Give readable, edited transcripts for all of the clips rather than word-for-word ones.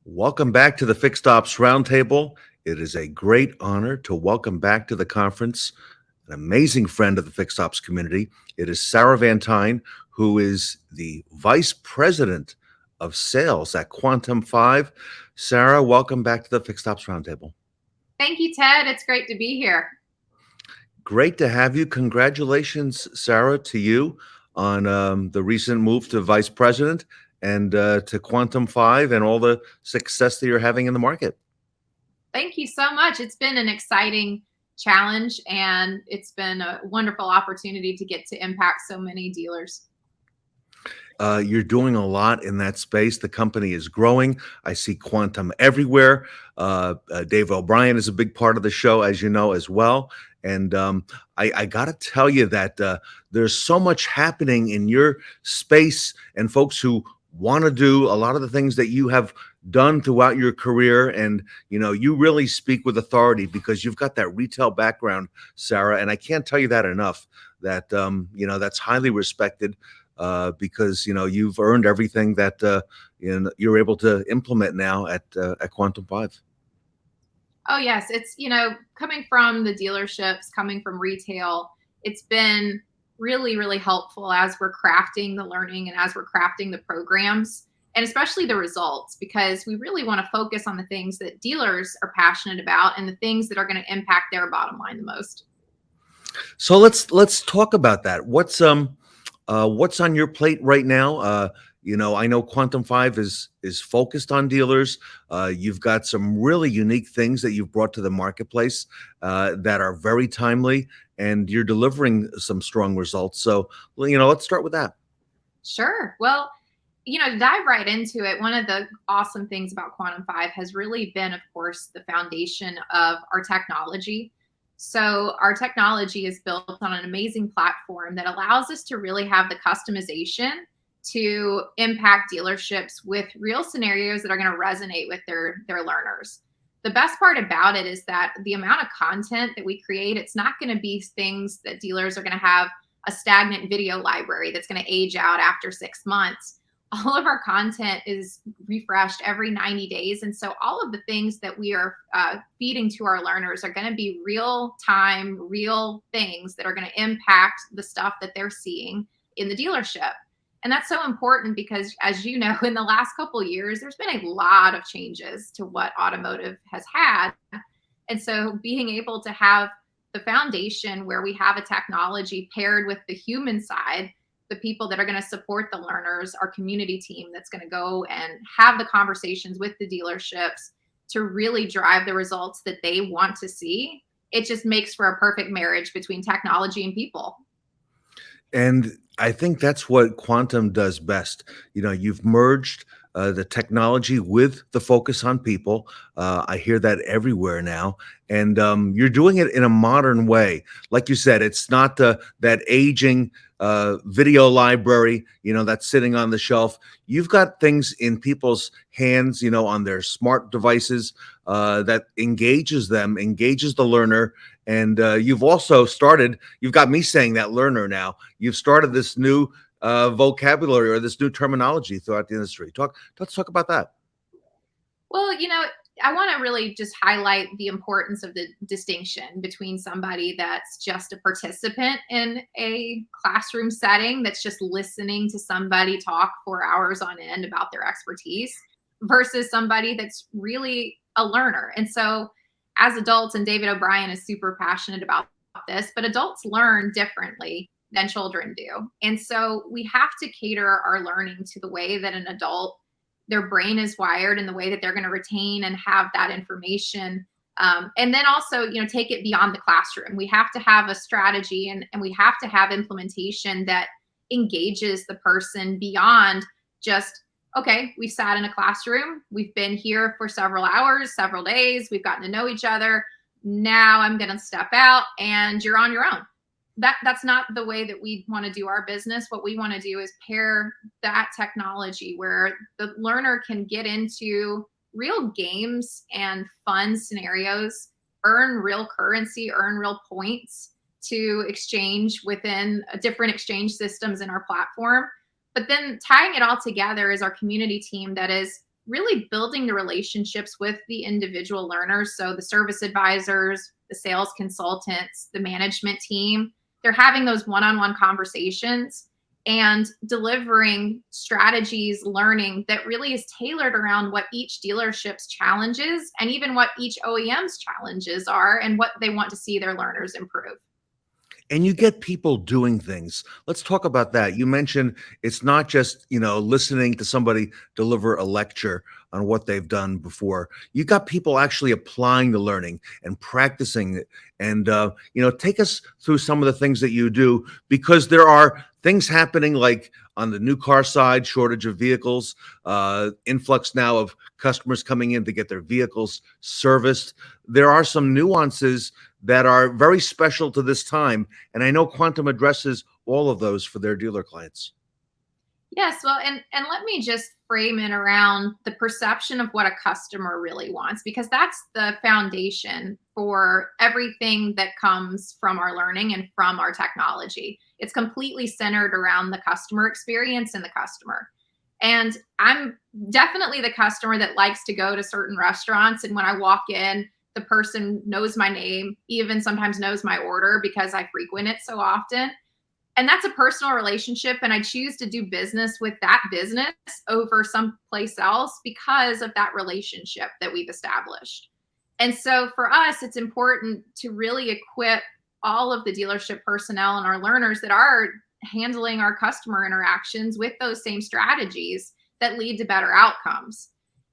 Welcome back to the Fixed Ops Roundtable. It is a great honor to welcome back to the conference an amazing friend of the Fixed Ops community. It is Sarah Vantine, who is the Vice President of Sales at Quantum5. Sarah, welcome back to the Fixed Ops Roundtable. Thank you, Ted. It's great to be here. Great to have you. Congratulations, Sarah, to you on the recent move to Vice President and to Quantum5 and all the success that you're having in the market. Thank you so much. It's been an exciting challenge, and it's been a wonderful opportunity to get to impact so many dealers. You're doing a lot in that space. The company is growing. I see Quantum everywhere. Dave O'Brien is a big part of the show, as you know, as well. And I got to tell you that there's so much happening in your space and folks who want to do a lot of the things that you have done throughout your career. And, you know, you really speak with authority because you've got that retail background, Sarah. And I can't tell you that enough, that, you know, that's highly respected. Because you know you've earned everything that you're able to implement now at Quantum5. Oh, yes. It's, coming from the dealerships, coming from retail, it's been really, really helpful as we're crafting the learning and as we're crafting the programs, and especially the results, because we really want to focus on the things that dealers are passionate about and the things that are going to impact their bottom line the most. So let's talk about that. What's on your plate right now? You know, I know Quantum5 is focused on dealers. You've got some really unique things that you've brought to the marketplace that are very timely, and you're delivering some strong results. So, you know, let's start with that. Sure. Well, to dive right into it, one of the awesome things about Quantum5 has really been, of course, the foundation of our technology. So our technology is built on an amazing platform that allows us to really have the customization to impact dealerships with real scenarios that are going to resonate with their learners. The best part about it is that the amount of content that we create, it's not going to be things that dealers are going to have a stagnant video library that's going to age out after 6 months. All of our content is refreshed every 90 days. And so all of the things that we are feeding to our learners are going to be real time, real things that are going to impact the stuff that they're seeing in the dealership. And that's so important because, as you know, in the last couple of years, there's been a lot of changes to what automotive has had. And so being able to have the foundation where we have a technology paired with the human side, the people that are going to support the learners, our community team that's going to go and have the conversations with the dealerships to really drive the results that they want to see. It just makes for a perfect marriage between technology and people. And I think that's what Quantum does best. You know, you've merged the technology with the focus on people. I hear that everywhere now. And you're doing it in a modern way. Like you said, it's not that aging video library, you know, that's sitting on the shelf. You've got things in people's hands, you know, on their smart devices that engages them, engages the learner. And you've got me saying that learner now. You've started this new vocabulary or this new terminology throughout the industry. Let's talk about that. Well, I want to really just highlight the importance of the distinction between somebody that's just a participant in a classroom setting, that's just listening to somebody talk for hours on end about their expertise, versus somebody that's really a learner. And so as adults, and David O'Brien is super passionate about this, but adults learn differently than children do. And so we have to cater our learning to the way that an adult, their brain is wired, and the way that they're going to retain and have that information. And then also, take it beyond the classroom. We have to have a strategy and we have to have implementation that engages the person beyond just, okay, we've sat in a classroom, we've been here for several hours, several days, we've gotten to know each other. Now I'm going to step out and you're on your own. That's not the way that we want to do our business. What we want to do is pair that technology where the learner can get into real games and fun scenarios, earn real currency, earn real points to exchange within different exchange systems in our platform. But then tying it all together is our community team that is really building the relationships with the individual learners. So the service advisors, the sales consultants, the management team, they're having those one-on-one conversations and delivering strategies, learning that really is tailored around what each dealership's challenges and even what each OEM's challenges are and what they want to see their learners improve. And you get people doing things. Let's talk about that. You mentioned it's not just, listening to somebody deliver a lecture on what they've done before. You got people actually applying the learning and practicing it. And, take us through some of the things that you do, because there are things happening like on the new car side, shortage of vehicles, influx now of customers coming in to get their vehicles serviced. There are some nuances that are very special to this time. And I know Quantum addresses all of those for their dealer clients. Yes, well, and let me just frame it around the perception of what a customer really wants, because that's the foundation for everything that comes from our learning and from our technology. It's completely centered around the customer experience and the customer. And I'm definitely the customer that likes to go to certain restaurants, and when I walk in, the person knows my name, even sometimes knows my order because I frequent it so often. And that's a personal relationship, and I choose to do business with that business over someplace else because of that relationship that we've established. And so for us, it's important to really equip all of the dealership personnel and our learners that are handling our customer interactions with those same strategies that lead to better outcomes.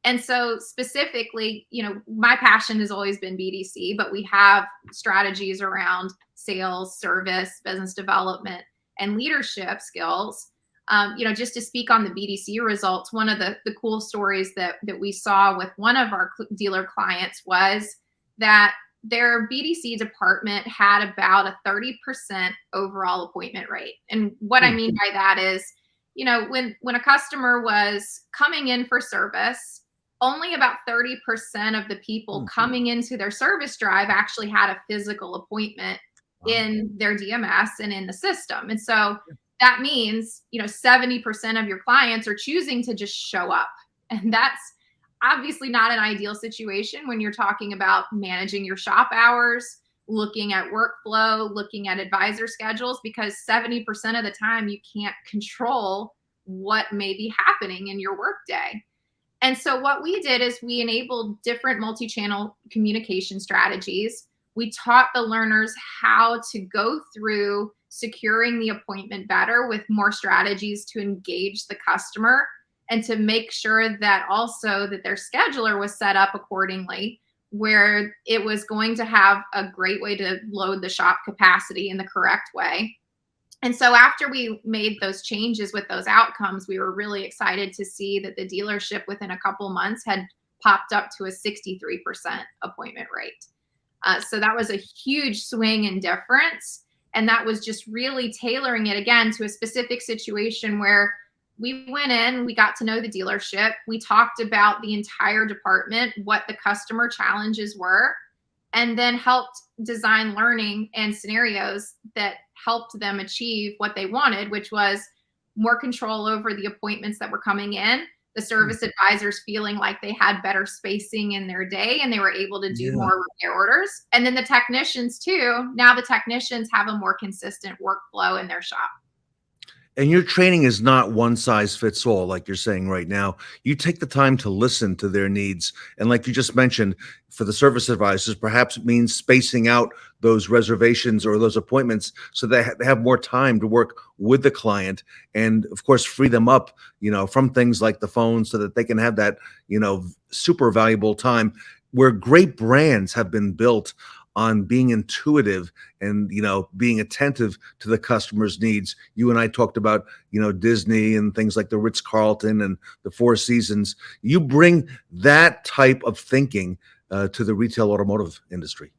And so specifically, my passion has always been BDC, but we have strategies around sales, service, business development, and leadership skills. Just to speak on the BDC results, one of the cool stories that we saw with one of our dealer clients was that their BDC department had about a 30% overall appointment rate. And what I mean by that is, when a customer was coming in for service, only about 30% of the people coming into their service drive actually had a physical appointment in their DMS and in the system. And so that means, 70% of your clients are choosing to just show up. And that's obviously not an ideal situation when you're talking about managing your shop hours, looking at workflow, looking at advisor schedules, because 70% of the time you can't control what may be happening in your workday. And so what we did is we enabled different multi-channel communication strategies. We taught the learners how to go through securing the appointment better with more strategies to engage the customer and to make sure that also that their scheduler was set up accordingly, where it was going to have a great way to load the shop capacity in the correct way. And so after we made those changes with those outcomes, we were really excited to see that the dealership within a couple months had popped up to a 63% appointment rate. So that was a huge swing in difference. And that was just really tailoring it again to a specific situation where we went in, we got to know the dealership. We talked about the entire department, what the customer challenges were, and then helped design learning and scenarios that helped them achieve what they wanted, which was more control over the appointments that were coming in, the service advisors feeling like they had better spacing in their day and they were able to do more repair orders. And then the technicians too, now the technicians have a more consistent workflow in their shop. And your training is not one size fits all, like you're saying right now. You take the time to listen to their needs. And like you just mentioned, for the service advisors, perhaps it means spacing out those reservations or those appointments so they have more time to work with the client and, of course, free them up, from things like the phone so that they can have that, super valuable time, where great brands have been built on being intuitive and, being attentive to the customer's needs. You and I talked about, Disney and things like the Ritz-Carlton and the Four Seasons. You bring that type of thinking to the retail automotive industry.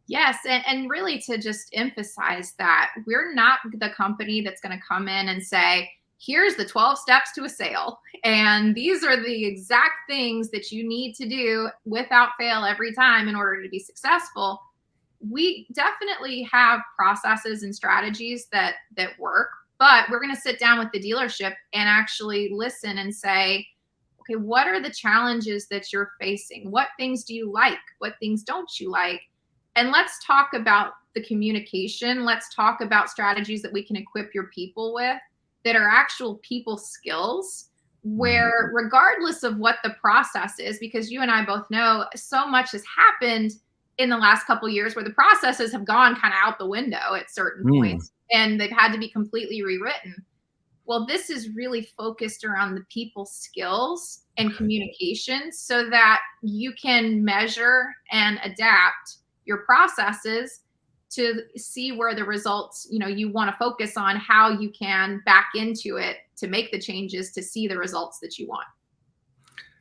Yes, and really to just emphasize that we're not the company that's going to come in and say, here's the 12 steps to a sale, and these are the exact things that you need to do without fail every time in order to be successful. We definitely have processes and strategies that work, but we're going to sit down with the dealership and actually listen and say, okay, what are the challenges that you're facing? What things do you like? What things don't you like? And let's talk about the communication. Let's talk about strategies that we can equip your people with that are actual people skills, where regardless of what the process is, because you and I both know so much has happened in the last couple of years where the processes have gone kind of out the window at certain Mm. points and they've had to be completely rewritten. Well, this is really focused around the people skills and communication so that you can measure and adapt your processes to see where the results, you want to focus on how you can back into it to make the changes to see the results that you want.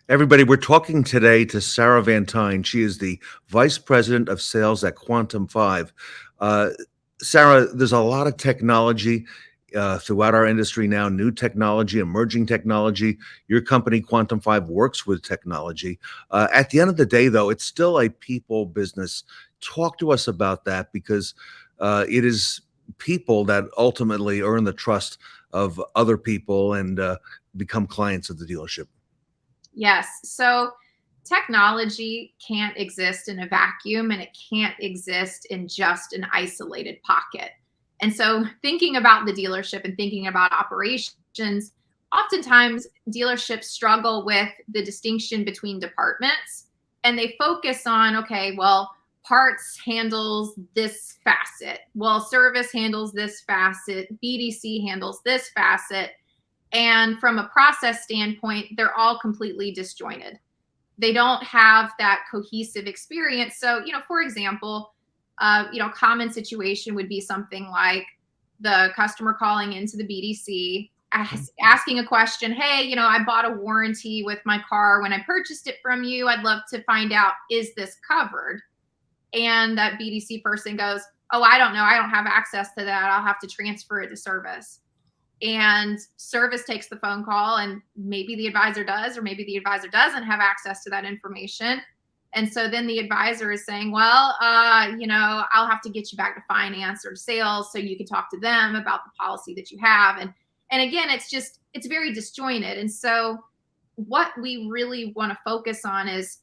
Everybody, we're talking today to Sarah Vantine. She is the Vice President of Sales at Quantum5. Uh, Sarah, there's a lot of technology throughout our industry now, new technology, emerging technology. Your company, Quantum5, works with technology. At the end of the day, though, it's still a people business. Talk to us about that, because it is people that ultimately earn the trust of other people and become clients of the dealership. Yes. So technology can't exist in a vacuum and it can't exist in just an isolated pocket. And so thinking about the dealership and thinking about operations, oftentimes dealerships struggle with the distinction between departments and they focus on, okay, well, parts handles this facet. Well, service handles this facet. BDC handles this facet. And from a process standpoint, they're all completely disjointed. They don't have that cohesive experience. So, for example, common situation would be something like the customer calling into the BDC, asking a question. Hey, I bought a warranty with my car when I purchased it from you. I'd love to find out, is this covered? And that BDC person goes, oh, I don't know. I don't have access to that. I'll have to transfer it to service. And service takes the phone call, and maybe the advisor does, or maybe the advisor doesn't have access to that information. And so then the advisor is saying, well, I'll have to get you back to finance or sales so you can talk to them about the policy that you have. And again, it's very disjointed. And so what we really want to focus on is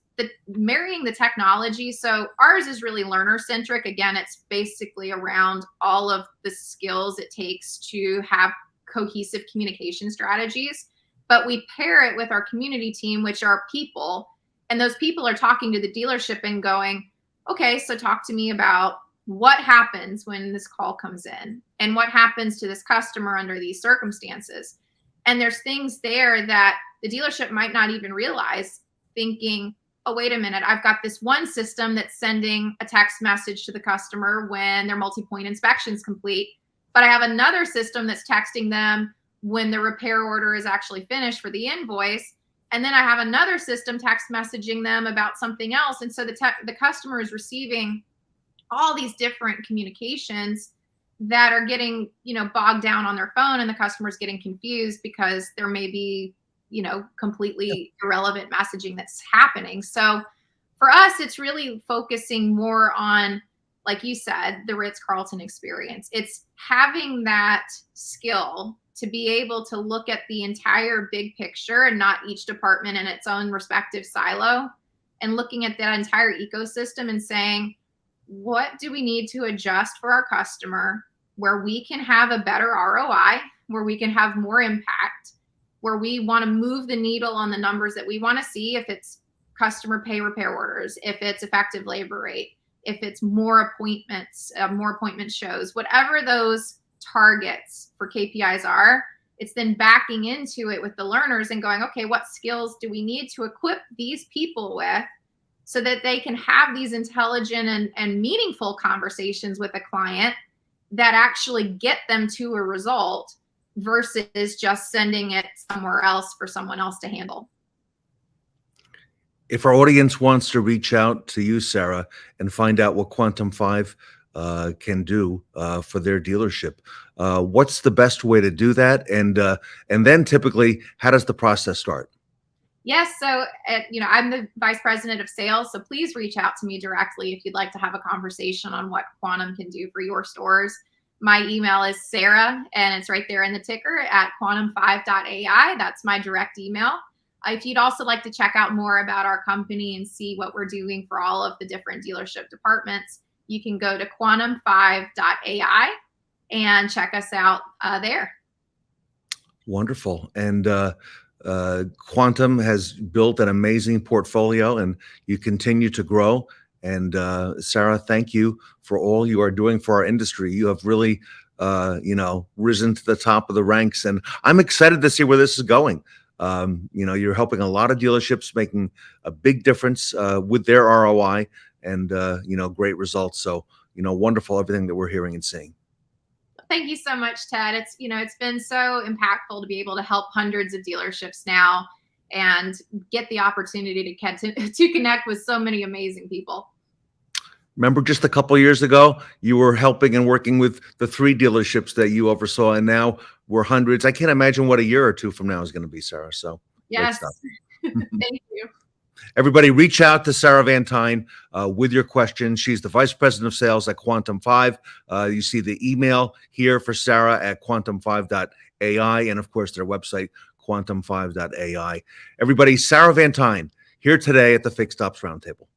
marrying the technology. So ours is really learner centric. Again, it's basically around all of the skills it takes to have cohesive communication strategies, but we pair it with our community team, which are people. And those people are talking to the dealership and going, okay, so talk to me about what happens when this call comes in and what happens to this customer under these circumstances. And there's things there that the dealership might not even realize, thinking, oh, wait a minute, I've got this one system that's sending a text message to the customer when their multi-point inspection's complete. But I have another system that's texting them when the repair order is actually finished for the invoice. And then I have another system text messaging them about something else. And so the customer is receiving all these different communications that are getting, bogged down on their phone, and the customer's getting confused because there may be, completely irrelevant messaging that's happening. So for us, it's really focusing more on, like you said, the Ritz-Carlton experience. It's having that skill to be able to look at the entire big picture and not each department in its own respective silo, and looking at that entire ecosystem and saying, what do we need to adjust for our customer where we can have a better ROI, where we can have more impact, where we want to move the needle on the numbers that we want to see, if it's customer pay repair orders, if it's effective labor rate, if it's more appointments, more appointment shows, whatever those targets for KPIs are, it's then backing into it with the learners and going, okay, what skills do we need to equip these people with so that they can have these intelligent and meaningful conversations with a client that actually get them to a result versus just sending it somewhere else for someone else to handle. If our audience wants to reach out to you, Sarah, and find out what Quantum5 can do for their dealership, what's the best way to do that? And then typically, how does the process start? Yes. So, I'm the vice president of sales. So please reach out to me directly if you'd like to have a conversation on what Quantum can do for your stores. My email is Sarah, and it's right there in the ticker, at quantum5.ai. That's my direct email. If you'd also like to check out more about our company and see what we're doing for all of the different dealership departments, you can go to quantum5.ai and check us out there. Wonderful. And Quantum has built an amazing portfolio, and you continue to grow. And Sarah, thank you for all you are doing for our industry. You have really, risen to the top of the ranks, and I'm excited to see where this is going. You're helping a lot of dealerships, making a big difference with their ROI, and great results. So, wonderful everything that we're hearing and seeing. Thank you so much, Ted. It's been so impactful to be able to help hundreds of dealerships now and get the opportunity to connect with so many amazing people. Remember, just a couple of years ago, you were helping and working with the 3 dealerships that you oversaw, and now we're hundreds. I can't imagine what a year or 2 from now is going to be, Sarah. So great Yes. stuff. Thank you. Everybody, reach out to Sarah Vantine with your questions. She's the Vice President of Sales at Quantum5. You see the email here for Sarah at quantum5.ai, and of course, their website, quantum5.ai. Everybody, Sarah Vantine here today at the Fixed Ops Roundtable.